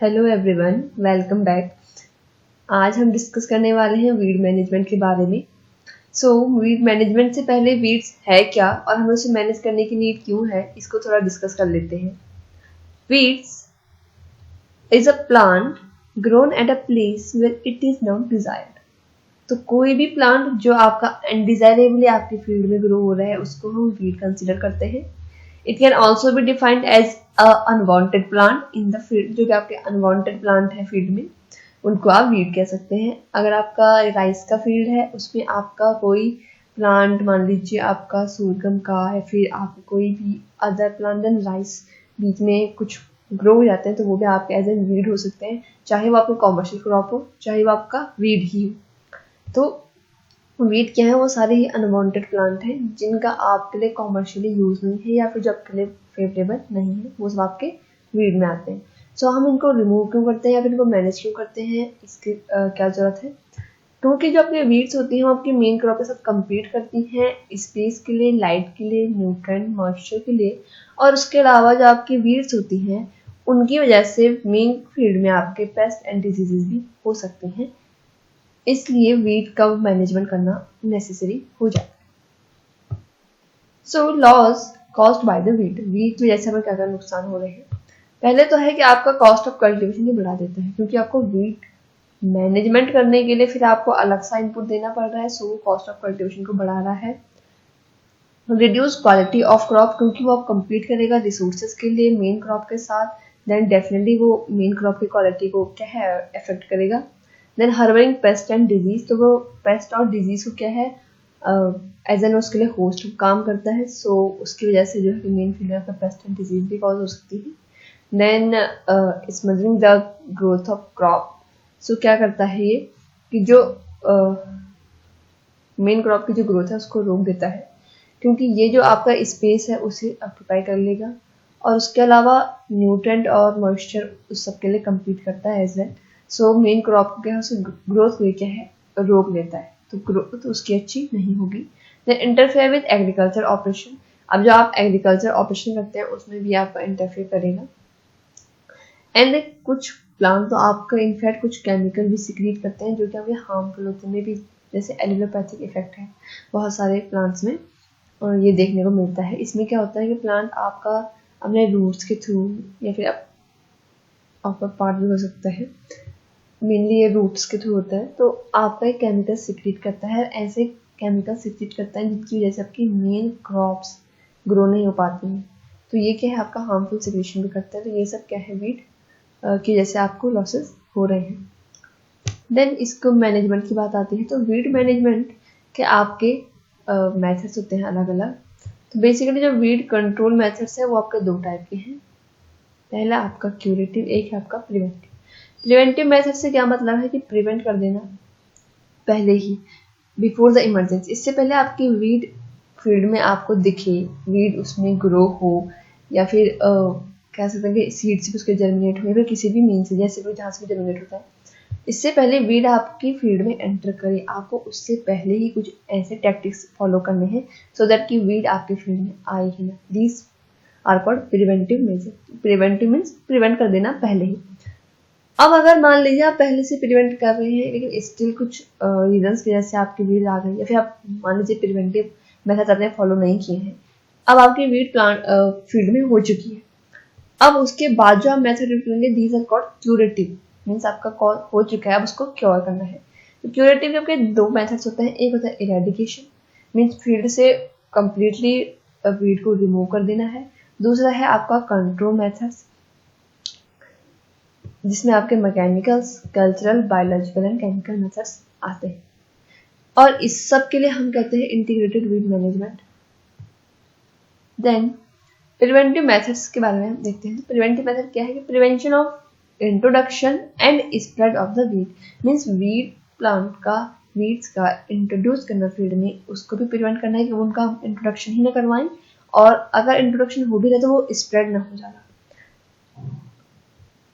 Hello everyone, welcome back. आज हम discuss करने वाले हैं वीड मैनेजमेंट के बारे में। वीड मैनेजमेंट से पहले वीड्स है क्या और हमें उसे मैनेज करने की नीड क्यों है, इसको थोड़ा डिस्कस कर लेते हैं। Weeds is a plant grown at a place where it is not desired. तो कोई भी प्लांट जो आपका अनडिजायरेबली आपके फील्ड में ग्रो हो रहा है उसको हम वीड कंसिडर करते हैं। It can also be defined as unwanted plant in the field. जो कि आपके अनवांटेड प्लांट है फील्ड में, उनको आप वीड कह सकते हैं। अगर आपका राइस का फील्ड है, उसमें आपका कोई प्लांट, मान लीजिए आपका सूरगम का है, फिर आप कोई भी अदर प्लांट देन राइस बीच में कुछ ग्रो हो जाते हैं, तो वो भी आपके एज ए वीड हो सकते हैं। चाहे वो आपका कॉमर्शियल क्रॉप हो, चाहे वो आपका वीड ही हो। तो वीड क्या है, वो सारे ही अनवांटेड प्लांट हैं जिनका आपके लिए कॉमर्शियली यूज नहीं है या फिर जो आपके लिए फेवरेबल नहीं है, वो सब आपके वीड में आते हैं। हम इनको रिमूव क्यों करते हैं या फिर इनको मैनेज क्यों करते हैं, इसकी क्या जरूरत है? क्योंकि जो आपकी वीड्स होती हैं वो आपकी मेन क्रॉप के साथ कम्पीट करती हैं स्पेस के लिए, लाइट के लिए, न्यूट्रेंट, मॉइस्चर के लिए। और उसके अलावा जो आपकी वीड्स होती हैं उनकी वजह से मेन फील्ड में आपके पेस्ट एंड डिजीजेस भी हो सकते हैं, इसलिए वीड का मैनेजमेंट करना नेसेसरी हो जाता है। Loss cost by the weed की वजह से हमें क्या क्या नुकसान हो रहे हैं। पहले तो है कि आपका कॉस्ट ऑफ कल्टीवेशन ही बढ़ा देता है, क्योंकि आपको वीड मैनेजमेंट करने के लिए फिर आपको अलग सा इनपुट देना पड़ रहा है। वो कॉस्ट ऑफ कल्टीवेशन को बढ़ा रहा है। रिड्यूस क्वालिटी ऑफ क्रॉप, क्योंकि वो आप कम्पीट करेगा रिसोर्सेज के लिए मेन क्रॉप के साथ, देन डेफिनेटली वो मेन क्रॉप की क्वालिटी को क्या है अफेक्ट करेगा। देन हर्बरिंग पेस्ट एंड डिजीज, तो वो पेस्ट और डिजीज को क्या है एज एन उसके लिए होस्ट काम करता है। उसकी वजह से जो है मेन फील्ड में पेस्ट एंड डिजीज भी कॉज हो सकती है। Then smothering the growth of crop, क्या करता है ये कि जो मेन क्रॉप की जो ग्रोथ है उसको रोक देता है, क्योंकि ये जो आपका स्पेस है उसे ऑक्यूपाई कर लेगा। और उसके अलावा न्यूट्रेंट और मॉइस्चर उस सब के लिए कम्पीट करता है एज वेल। मेन क्रॉप को क्या है, उसकी ग्रोथ को क्या है रोक लेता है, तो ग्रोथ उसकी अच्छी नहीं होगी। Then interfere with agriculture operation, अब जो आप एग्रीकल्चर ऑपरेशन करते हैं उसमें भी आपका इंटरफेयर करेगा। एंड कुछ प्लांट तो आपका इनफैक्ट कुछ केमिकल भी सिक्रीट करते हैं जो कि आपके हार्मफुल होते हैं भी, जैसे एलिलोपैथिक इफेक्ट है बहुत सारे प्लांट्स में और ये देखने को मिलता है। इसमें क्या होता है कि प्लांट आपका अपने रूट्स के थ्रू या फिर आपका पार्ट भी हो सकता है, मेनली ये रूट्स के थ्रू होता है, तो आपका एक केमिकल सिक्रीट करता है। ऐसे केमिकल सिक्रीट करता है जिनकी वजह से आपकी मेन क्रॉप्स ग्रो नहीं हो पाती हैं। तो ये क्या है, आपका हार्मफुल सिक्रेशन भी करता है। तो ये सब क्या है, वीड की जैसे आपको लॉसेस हो रहे हैं। देन इसको मैनेजमेंट की बात आती है, तो वीड मैनेजमेंट के आपके मेथड्स होते हैं अलग अलग। तो बेसिकली जो वीड कंट्रोल मेथड्स है वो आपके दो टाइप के हैं। पहला आपका क्यूरेटिव, एक है आपका प्रिवेंटिव। प्रिवेंटिव मेथड से क्या मतलब है कि प्रिवेंट कर देना पहले ही, बिफोर द इमरजेंसी। इससे पहले आपकी वीड फील्ड में आपको दिखे, वीड उसमें ग्रो हो या फिर कह सकते हैं कि सीड से उसके जर्मिनेट हो या फिर किसी भी मीन से, जैसे कोई जहाँ से भी जर्मिनेट होता है, इससे पहले वीड आपकी फील्ड में एंटर करे, आपको उससे पहले ही कुछ ऐसे टैक्टिक्स फॉलो करने हैं सो दैट कि वीड आपके फील्ड में आए ही ना। These are called preventive measure. Preventive means prevent कर देना पहले ही। अब अगर मान लीजिए आप पहले से प्रिवेंट कर रहे हैं लेकिन स्टिल कुछ रीजंस की वजह से आपकी वीड आ गई, या फिर आप मान लीजिए प्रिवेंटिव मेथड आपने फॉलो नहीं किए हैं, अब आपकी वीड प्लांट फील्ड में हो चुकी है। अब उसके बाद जो आप मेथड यूज करेंगे, these are called curative, means आपका कॉल हो चुका है, अब उसको क्योर करना है। तो क्यूरेटिव के आपके दो मेथड्स होते हैं। एक होता है इरेडिकेशन, मीन्स फील्ड से कंप्लीटली वीड को रिमूव कर देना है। दूसरा है आपका कंट्रोल मेथड्स, जिसमें आपके mechanicals, cultural, biological and chemical methods आते हैं। और इस सब के लिए हम कहते हैं integrated weed management. Then preventive methods के बारे में देखते हैं। प्रिवेंटिव मेथड क्या है कि prevention of introduction and spread of the weed, means weed plant का, वीड्स का इंट्रोड्यूस करना फील्ड में, उसको भी प्रिवेंट करना है कि उनका हम इंट्रोडक्शन ही ना करवाएं, और अगर इंट्रोडक्शन हो भी रहे तो वो स्प्रेड ना हो जाना।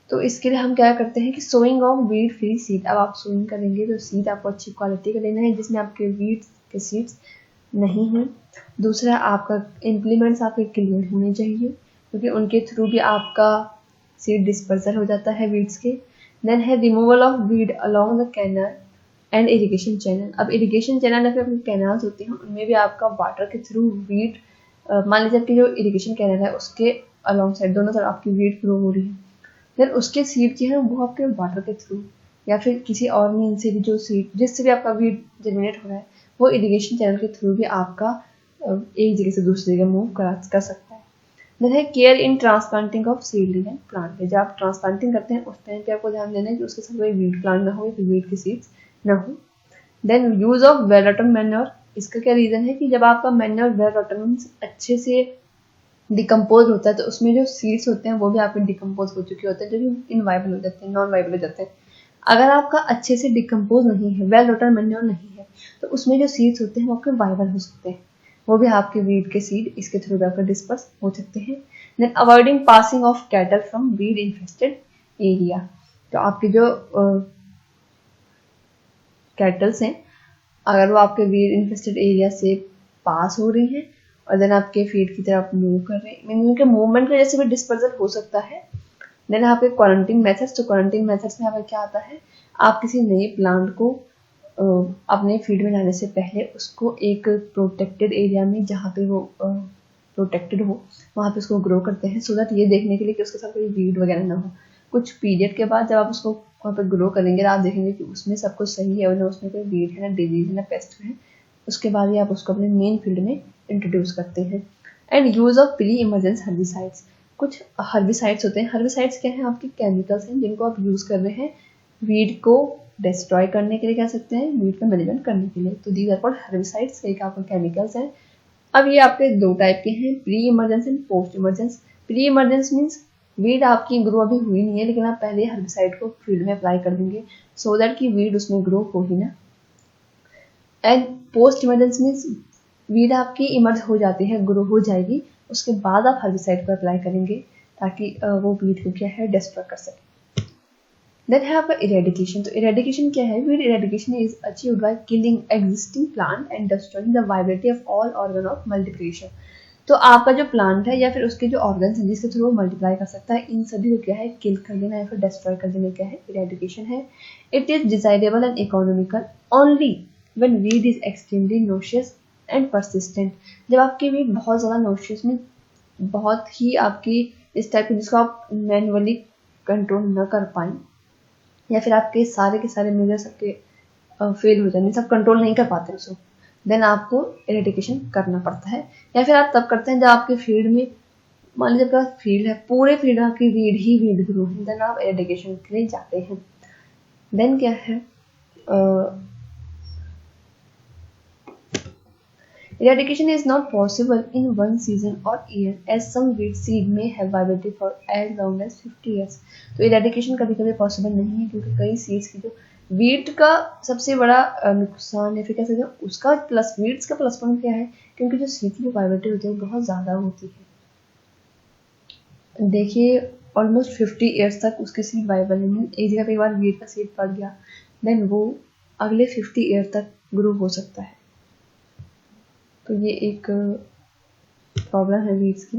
तो इसके लिए हम क्या करते हैं कि sowing of weed free seed. अब आप सोइंग करेंगे तो सीड आपको अच्छी क्वालिटी का लेना है जिसमें आपके वीड्स के सीड्स नहीं हैं। दूसरा, आपका इम्प्लीमेंट्स आपके क्लीन होने चाहिए, क्योंकि उनके थ्रू भी आपका सीड डिस्पर्सल हो जाता है वीड्स के। देन है removal of weed along the canal and irrigation channel. अब इरिगेशन चैनल या फिर अपने कैनाल्स होते हैं उनमें भी आपका वाटर के थ्रू वीड, मान लीजिए आपकी जो इरिगेशन कैनल है उसके अलॉन्ग साइड दोनों तरफ आपकी वीड ग्रो हो रही है, देन उसके सीड जो है वो आपके वाटर के थ्रू या फिर किसी और मीन से भी जो सीड जिससे भी आपका वीड जर्मिनेट हो रहा है वो इरिगेशन चैनल के थ्रू भी आपका एक जगह से दूसरी जगह मूव कर सकता है। देन है care in transplanting of seedling and plant. जब आप ट्रांसप्लांटिंग करते हैं उस टाइम पे आपको ध्यान देना है कि उसके साथ कोई वीड प्लांट ना हो या फिर वीड की सीड्स ना हो। Then use of well rotten manure. इसका क्या रीजन है कि जब आपका मैन्योर वेल रोटन अच्छे से डिकम्पोज होता है तो उसमें जो सीड्स होते हैं वो भी आपके डिकम्पोज हो चुके होते हैं, जो कि इनवाइबल हो जाते हैं, नॉन वाइबल हो जाते हैं। अगर आपका अच्छे से डिकम्पोज नहीं है, वेल रोटन मैन्योर नहीं है, तो उसमें जो सीड्स होते हैं वो आपके वाइबल हो सकते हैं, वो भी आपके वीड के सीड इसके थ्रू भी आपका डिस्पर्स हो सकते हैं। Then avoiding passing of cattle from weed infested area. तो आपके जो कैटल्स हैं अगर वो आपके वीड इन्फेस्टेड एरिया से पास हो रही हैं और देन आपके फीड की तरफ मूव कर रहे हैं, मीनिंग उनके मूवमेंट की वजह से भी डिस्पर्सल हो सकता है। देन आपके क्वारंटीन मेथड्स। तो क्वारंटीन मेथड्स में आपका क्या आता है, आप किसी नए प्लांट को अपने फील्ड में लाने से पहले उसको एक प्रोटेक्टेड एरिया में जहाँ पे वो प्रोटेक्टेड हो वहाँ पे उसको ग्रो करते हैं, सो दैट ये देखने के लिए कि उसके साथ कोई वीड वगैरह ना हो। कुछ पीरियड के बाद जब आप उसको वहाँ पे ग्रो करेंगे आप देखेंगे कि उसमें सब कुछ सही है, ना उसमें कोई वीड है, ना डिजीज है, ना पेस्ट है। उसके बाद ही आप उसको अपने मेन फील्ड में इंट्रोड्यूस करते हैं। And use of pre emergence herbicides. कुछ हर्बिसाइड्स होते हैं। हर्बिसाइड्स क्या है, आपके केमिकल्स हैं जिनको आप यूज कर रहे हैं वीड को डिस्ट्रॉय करने के लिए, कह सकते हैं वीड का मैनेजमेंट करने के लिए। तो दीज आर कॉल्ड हर्बिसाइड्स, एक आपके केमिकल्स हैं। अब ये आपके दो टाइप के हैं, pre emergence and post emergence. Pre emergence means weed आपकी ग्रो अभी हुई नहीं है लेकिन आप पहले हर्बिसाइड को फील्ड में अप्लाई कर देंगे सो दैट कि वीड उसमें ग्रो हो ही ना। And post emergence means weed आपकी इमर्ज हो जाती है, ग्रो हो जाएगी, उसके बाद आप हर्बिसाइड को अप्लाई करेंगे ताकि वो वीड को क्या है डिस्ट्रॉय कर सके। देन है आपका इरेडिकेशन। तो इरेडिकेशन क्या है, weed eradication is achieved by killing existing plant and destroying the viability of all organ of multiplication. तो आपका जो प्लांट है या फिर उसके जो ऑर्गन्स हैं जिसके थ्रू वो मल्टीप्लाई कर सकता है, इन सभी को क्या है किल कर देना या फिर डिस्ट्रॉय कर देना क्या है इरेडिकेशन है। It is desirable and economical only when weed is extremely noxious and persistent. जब आपकी वीड बहुत ज़्यादा नोशियस में बहुत ही आपकी इस टाइप की जिसको आप मैनुअली कंट्रोल न कर पाएँ या फिर आपके सारे के सारे मेजर्स आपके फेल हो जाए, सब कंट्रोल नहीं कर पाते उसको, देन आपको इरेडिकेशन करना पड़ता है। या फिर आप तब करते हैं जब आपके फील्ड में मान लीजिए आपका फील्ड है, पूरे फील्ड में आपकी वीड ही वीड ग्रो है, देन आप इरेडिकेशन के लिए जाते हैं। देन क्या है Eradication is not possible in one season or year, as some weed seed may have viability for as long as 50 years. तो eradication कभी कभी पॉसिबल नहीं है क्योंकि कई सीड्स की जो वीट का सबसे बड़ा नुकसान या फिर कह सकते हैं उसका प्लस वीड्स का प्लस पॉइंट क्या है, क्योंकि जो सीड की वाइबिलिटी होती है वो बहुत ज़्यादा होती है। देखिए ऑलमोस्ट 50 ईयर्स तक उसकी सीड वाइबल है, एक जगह पे एक बार वीट का सीड पड़ गया देन वो अगले 50 ईयर तक ग्रो हो सकता है। तो ये एक प्रॉब्लम है वीड्स की।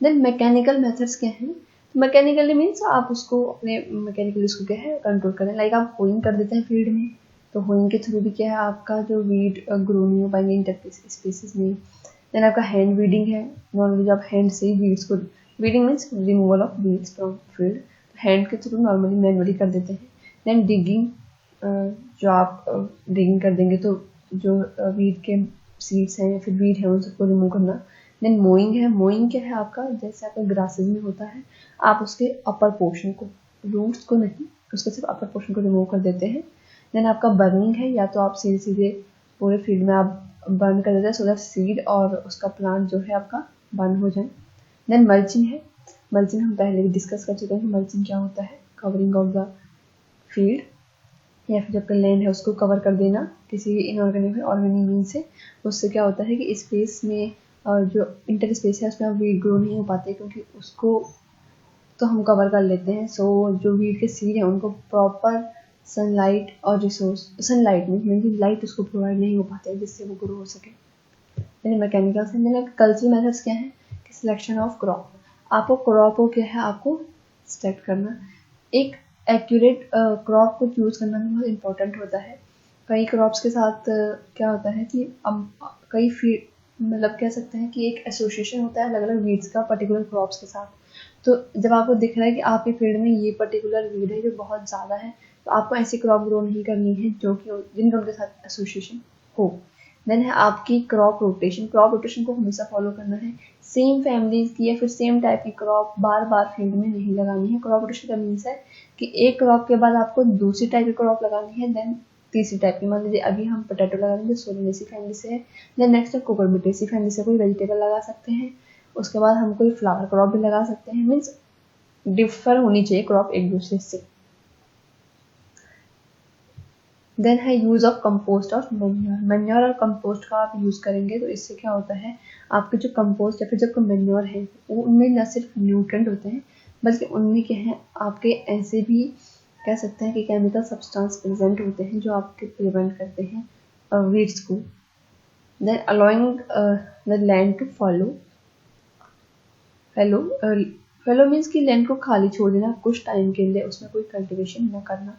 देन मैकेनिकल मेथड्स क्या हैं, तो मैकेनिकली मीन्स आप उसको अपने मैकेनिकली उसको क्या है कंट्रोल करें, लाइक आप होइंग कर देते हैं फील्ड में, तो होइंग के थ्रू भी क्या है आपका जो वीड ग्रो नहीं हो पाएंगे इंटर स्पेसिस में। देन आपका हैंड वीडिंग है, नॉर्मली जब हैंड से ही वीड्स को, weeding means removal of weeds from field, hand के थ्रू नॉर्मली मैनुअली कर देते हैं। देन डिगिंग, जो आप डिगिंग कर देंगे तो जो वीड के सीड्स हैं या फिर वीड है उन सबको रिमूव करना। देन मोइंग है, मोइंग क्या है आपका जैसे आपका ग्रासेज में होता है, आप उसके अपर पोर्शन को, रूट्स को नहीं, उसके सिर्फ अपर पोर्शन को रिमूव कर देते हैं। देन आपका बर्निंग है, या तो आप सीधे सीधे पूरे फील्ड में आप बर्न कर देते हैं सो दैट सीड और उसका प्लांट जो है आपका बर्न हो जाए। देन मल्चिंग है, मल्चिंग हम पहले भी डिस्कस कर चुके हैं, मल्चिंग क्या होता है, कवरिंग ऑफ द फील्ड या फिर जब लैंड है उसको कवर कर देना किसी इनऑर्गेनिक ऑर्गेनिक मीन से। उससे क्या होता है कि स्पेस में जो इंटर स्पेस है उसमें वीड ग्रो नहीं हो पाते क्योंकि उसको तो हम कवर कर लेते हैं। सो जो वीड के सीड है उनको प्रॉपर सनलाइट और रिसोर्स, सनलाइट में लाइट उसको प्रोवाइड नहीं हो पाते जिससे वो ग्रो हो सके। यानी मैकेनिकल से कल्चरल मेथड्स क्या है कि सिलेक्शन ऑफ क्रॉप, आपको क्रॉप को क्या है आपको सेलेक्ट करना। एक एक्यूरेट क्रॉप को चूज़ करना भी बहुत इम्पोर्टेंट होता है। कई क्रॉप्स के साथ क्या होता है कि कई फील्ड मतलब कह सकते हैं कि एक एसोसिएशन होता है अलग अलग वीड्स का पर्टिकुलर क्रॉप्स के साथ। तो जब आपको दिख रहा है कि आपके फील्ड में ये पर्टिकुलर वीड है जो बहुत ज़्यादा है, तो आपको ऐसी क्रॉप ग्रो नहीं करनी है जो कि जिनका उनके साथ एसोसिएशन हो। देन है आपकी क्रॉप रोटेशन। क्रॉप रोटेशन को हमेशा फॉलो करना है। सेम फैमिलीज की या फिर सेम टाइप की क्रॉप बार बार फील्ड में नहीं लगानी है। क्रॉप रोटेशन का मीन्स है कि एक क्रॉप के बाद आपको दूसरी टाइप की क्रॉप लगानी है, देन तीसरी टाइप की। मान लीजिए अभी हम पोटैटो लगा देंगे, सोलेनेसी फैमिली से है, देन नेक्स्ट है कुकुरबिटेसी फैमिली से कोई वेजिटेबल लगा सकते हैं। उसके बाद हम कोई फ्लावर क्रॉप भी लगा सकते हैं। मीन्स डिफर होनी चाहिए क्रॉप एक दूसरे से। देन है यूज ऑफ कंपोस्ट और मैन्योर। मैन्योर और कंपोस्ट का आप यूज करेंगे तो इससे क्या होता है, आपके जो कंपोस्ट या फिर जो मैन्योर है वो उनमें न सिर्फ न्यूट्रेंट होते हैं बल्कि उनमें क्या है आपके ऐसे भी कह सकते हैं कि केमिकल सब्सटेंस प्रेजेंट होते हैं जो आपके प्रिवेंट करते हैं वीड्स को। Then allowing the land to fallow means कि लैंड को खाली छोड़ देना कुछ टाइम के लिए, उसमें कोई कल्टीवेशन न करना।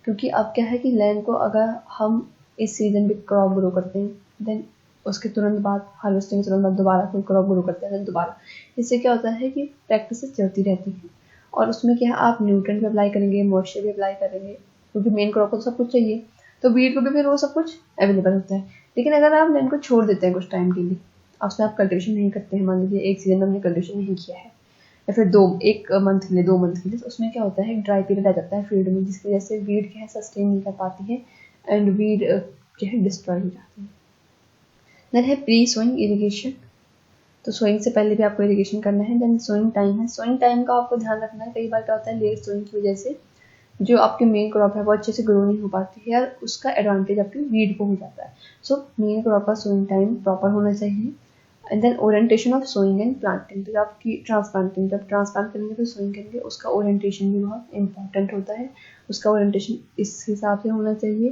क्योंकि अब क्या है कि लैंड को अगर हम इस सीजन में क्रॉप ग्रो करते हैं, देन उसके तुरंत बाद हार्वेस्टिंग के तुरंत बाद दोबारा कोई क्रॉप ग्रो करते हैं, देन दोबारा, इससे क्या होता है कि प्रैक्टिस चलती रहती है। और उसमें क्या है आप न्यूट्रिएंट भी अप्लाई करेंगे, मॉइस्चर भी अप्लाई करेंगे, क्योंकि मेन क्रॉप को तो सब कुछ चाहिए, तो वीड को भी फिर वो सब कुछ अवेलेबल होता है। लेकिन अगर आप लैंड को छोड़ देते हैं कुछ टाइम के लिए, उसमें आप कल्टिवेशन नहीं करते हैं, मान लीजिए एक सीजन में हमने कल्टिवेशन नहीं किया है या फिर एक मंथ के लिए 2 मंथ के लिए, तो उसमें क्या होता है ड्राई पीरियड आ जाता है फील्ड में, जिसकी वजह से वीड क्या है सस्टेन नहीं कर पाती है एंड वीड जो है डिस्ट्रॉय हो जाती है। देन है प्री सोइंग इरिगेशन। तो सोइंग से पहले भी आपको इरिगेशन करना है। देन सोइंग टाइम है। सोइंग टाइम का आपको ध्यान रखना है। कई बार क्या होता है लेट सोइंग की वजह से जो आपकी मेन क्रॉप है वो अच्छे से ग्रो नहीं हो पाती है, और उसका एडवांटेज आपकी वीड को हो जाता है। सो मेन क्रॉप का सोइंग टाइम प्रॉपर होना चाहिए। And then orientation of sowing and planting. तो आपकी ट्रांसप्लांटिंग, जब ट्रांसप्लांट करेंगे तो सोइंग करेंगे, उसका ओरिएंटेशन भी बहुत इंपॉर्टेंट होता है। उसका ओरिएंटेशन इस हिसाब से होना चाहिए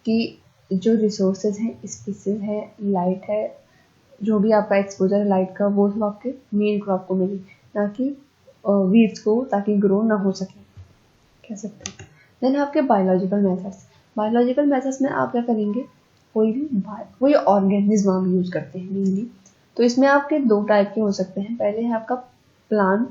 कि जो रिसोर्सेज हैं, स्पीसीज है, लाइट है, जो भी आपका एक्सपोजर है लाइट का, वो सब आपके मेन क्रॉप को मिले, ना कि वीड्स को, ताकि ग्रो ना हो सके, कह सकते हैं। देन आपके बायोलॉजिकल मेथड्स। बायोलॉजिकल मेथड्स में आप क्या करेंगे, कोई ऑर्गेनिज्म आप यूज करते हैं मेनली। तो इसमें आपके 2 टाइप के हो सकते हैं। पहले है आपका प्लांट,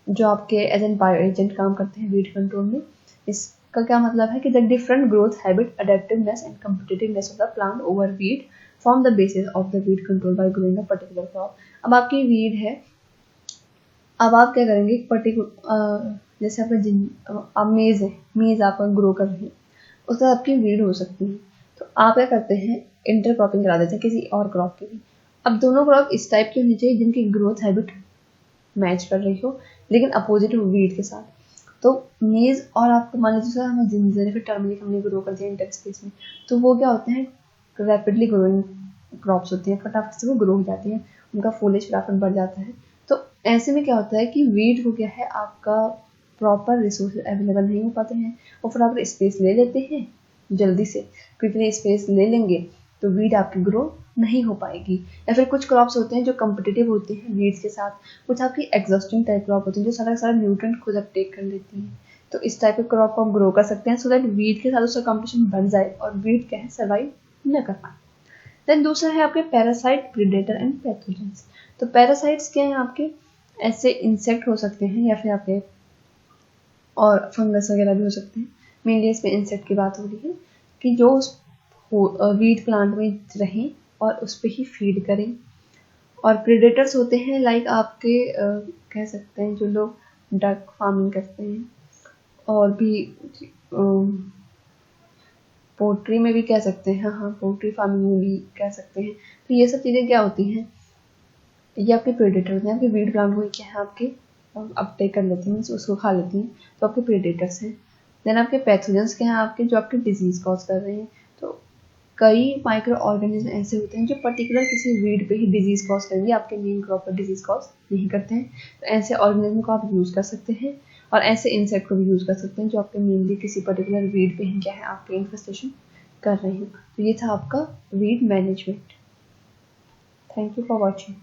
जो आपके एज एन बायो एजेंट काम करते हैं वीड कंट्रोल में। इसका क्या मतलब है कि the different growth habit, adaptiveness and competitiveness of the plant over weed form the basis of the weed control by growing a particular crop. अब आपकी वीड है, अब आप क्या करेंगे, पर्टिकुलर जैसे आपका मेज है, मेज आप ग्रो कर रहे हैं, उसके बाद आपकी वीड हो सकती है। तो आप क्या करते हैं इंटरक्रॉपिंग करा देते हैं किसी और क्रॉप की भी। अब दोनों क्रॉप इस टाइप की होनी चाहिए जिनकी ग्रोथ हैबिट मैच कर रही हो, लेकिन अपोजिट हो वीड के साथ। तो मेज और आपको मान लीजिए हमें जिंजर या फिर टर्मरिक हमने ग्रो कर दिया इंटर स्पेस में, तो वो क्या होते हैं रैपिडली ग्रोइंग क्रॉप्स होती हैं, फटाफट से वो ग्रो हो जाती हैं, उनका फोलेज फटाफट बढ़ जाता है। तो ऐसे में क्या होता है कि वीड हो गया है, आपका प्रॉपर रिसोर्स अवेलेबल नहीं हो पाते हैं, वो फटाफट स्पेस ले लेते हैं जल्दी से, क्योंकि स्पेस ले लेंगे तो वीड आपकी ग्रो नहीं हो पाएगी। या फिर कुछ क्रॉप्स होते हैं जो कम्पिटिटिव होते हैं वीड्स के साथ, कुछ आपकी एग्जॉस्टिंग टाइप क्रॉप होती है जो सारा न्यूट्रिएंट खुद अपटेक कर लेती हैं। तो इस टाइप के क्रॉप को आप ग्रो कर सकते हैं सो दैट वीड के साथ उसका कॉम्पिटिशन बढ़ जाए और वीड क्या है सर्वाइव न कर पाए। देन दूसरा है आपके पैरासाइट, प्रीडेटर एंड पैथोजेंस। तो पैरासाइट्स क्या हैं आपके, ऐसे इंसेक्ट हो सकते हैं या फिर आपके और फंगस वगैरह भी हो सकते हैं। मेनली इसमें इंसेक्ट की बात हो रही है कि जो वीड प्लांट में रहें और उस पर ही फीड करें। और प्रीडेटर्स होते हैं लाइक आपके कह सकते हैं जो लोग डक फार्मिंग करते हैं, और भी पोल्ट्री में भी कह सकते हैं, हाँ पोल्ट्री फार्मिंग में भी कह सकते हैं। तो ये सब चीज़ें क्या होती हैं, ये आपके प्रेडेटर्स हैं। आपके वीड प्लांट को क्या है आपके अपटेक कर लेती हैं, उसको खा लेती हैं, तो आपके प्रेडेटर्स हैं। देन आपके पैथोजेंस क्या हैं आपके, जो आपके डिजीज कॉज कर रहे हैं। तो कई माइक्रो ऑर्गेनिज्म ऐसे होते हैं जो पर्टिकुलर किसी वीड पे ही डिजीज कॉज करेंगे, आपके मेन क्रॉप पर डिजीज कॉज नहीं करते हैं। तो ऐसे ऑर्गेनिज्म को आप यूज कर सकते हैं, और ऐसे इंसेक्ट को भी यूज कर सकते हैं जो आपके मेनली किसी पर्टिकुलर वीड पे ही क्या है आपके इन्फेस्टेशन कर रहे हैं। तो ये था आपका weed management. Thank you for watching.